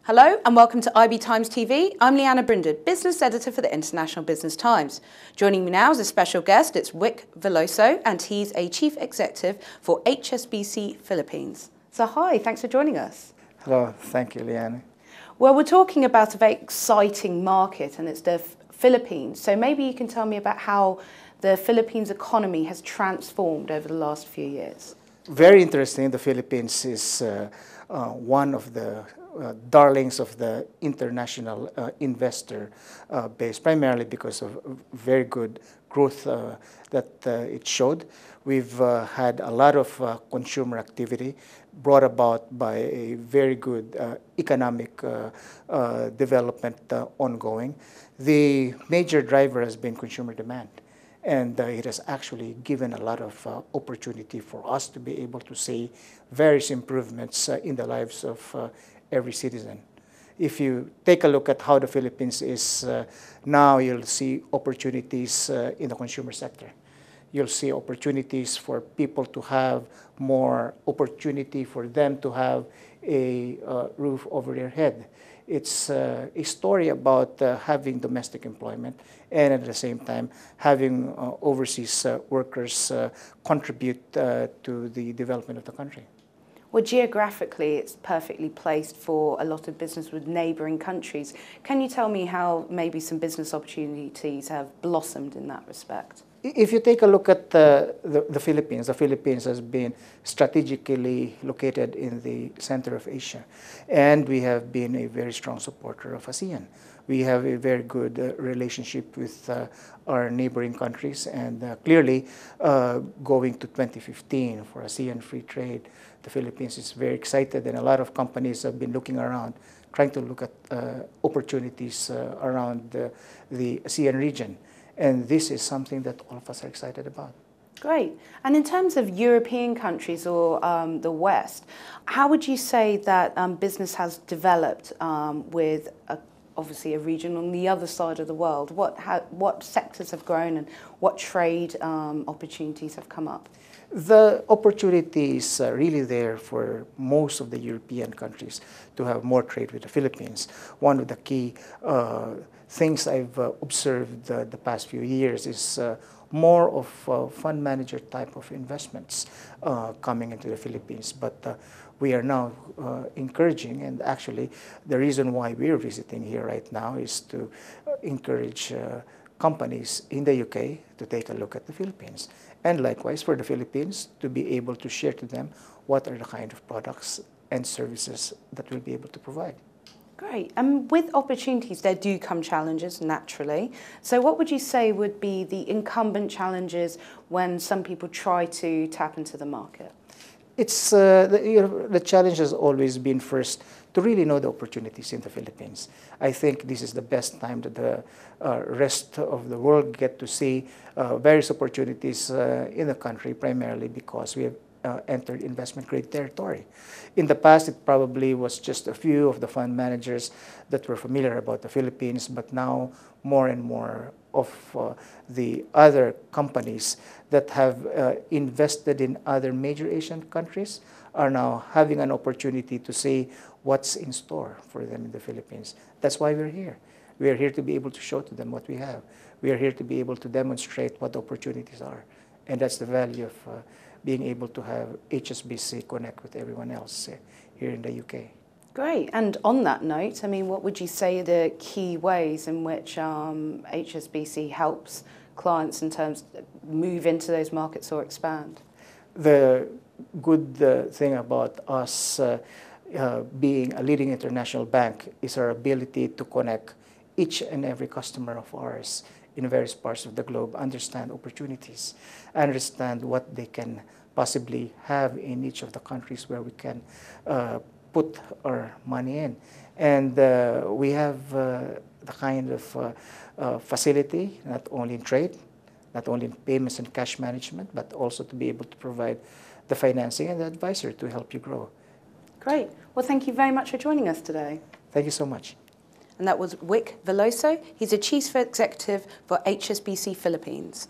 Hello and welcome to IBTimes TV. I'm Leanna Brinded, Business Editor for the International Business Times. Joining me now is a special guest. It's Wick Veloso, and he's a Chief Executive for HSBC Philippines. So hi, thanks for joining us. Hello, thank you, Leanna. Well, we're talking about a very exciting market, and it's the Philippines. So maybe you can tell me about how the Philippines economy has transformed over the last few years. Very interesting. The Philippines is one of the darlings of the international investor base, primarily because of very good growth that it showed. We've had a lot of consumer activity brought about by a very good economic development ongoing. The major driver has been consumer demand. And it has actually given a lot of opportunity for us to be able to see various improvements in the lives of every citizen. If you take a look at how the Philippines is now, you'll see opportunities in the consumer sector. You'll see opportunities for people to have more opportunity for them to have a roof over their head. It's a story about having domestic employment and at the same time having overseas workers contribute to the development of the country. Well, geographically, it's perfectly placed for a lot of business with neighbouring countries. Can you tell me how maybe some business opportunities have blossomed in that respect? If you take a look at the Philippines has been strategically located in the center of Asia, and we have been a very strong supporter of ASEAN. We have a very good relationship with our neighboring countries, and clearly going to 2015 for ASEAN free trade, the Philippines is very excited, and a lot of companies have been looking around, trying to look at opportunities around the ASEAN region. And this is something that all of us are excited about. Great. And in terms of European countries or the West, how would you say that business has developed with obviously a region on the other side of the world? What sectors have grown and what trade opportunities have come up? The opportunity is really there for most of the European countries to have more trade with the Philippines. One of the key things I've observed the past few years is more of fund manager type of investments coming into the Philippines. But we are now encouraging, and actually the reason why we're visiting here right now is to encourage companies in the UK to take a look at the Philippines. And likewise for the Philippines to be able to share to them what are the kind of products and services that we'll be able to provide. Great. And with opportunities, there do come challenges naturally. So what would you say would be the incumbent challenges when some people try to tap into the market? It's the challenge has always been first to really know the opportunities in the Philippines. I think this is the best time that the rest of the world get to see various opportunities in the country, primarily because we have entered investment grade territory. In the past, it probably was just a few of the fund managers that were familiar about the Philippines, but now more and more of the other companies that have invested in other major Asian countries are now having an opportunity to see what's in store for them in the Philippines. That's why we're here. We are here to be able to show to them what we have. We are here to be able to demonstrate what the opportunities are. And that's the value of being able to have HSBC connect with everyone else here in the UK. Great. And on that note, I mean, what would you say are the key ways in which HSBC helps clients in terms of move into those markets or expand? The good thing about us being a leading international bank is our ability to connect each and every customer of ours in various parts of the globe, understand opportunities, understand what they can possibly have in each of the countries where we can put our money in. And we have the kind of facility, not only in trade, not only in payments and cash management, but also to be able to provide the financing and the advisor to help you grow. Great. Well, thank you very much for joining us today. Thank you so much. And that was Wick Veloso. He's a Chief Executive for HSBC Philippines.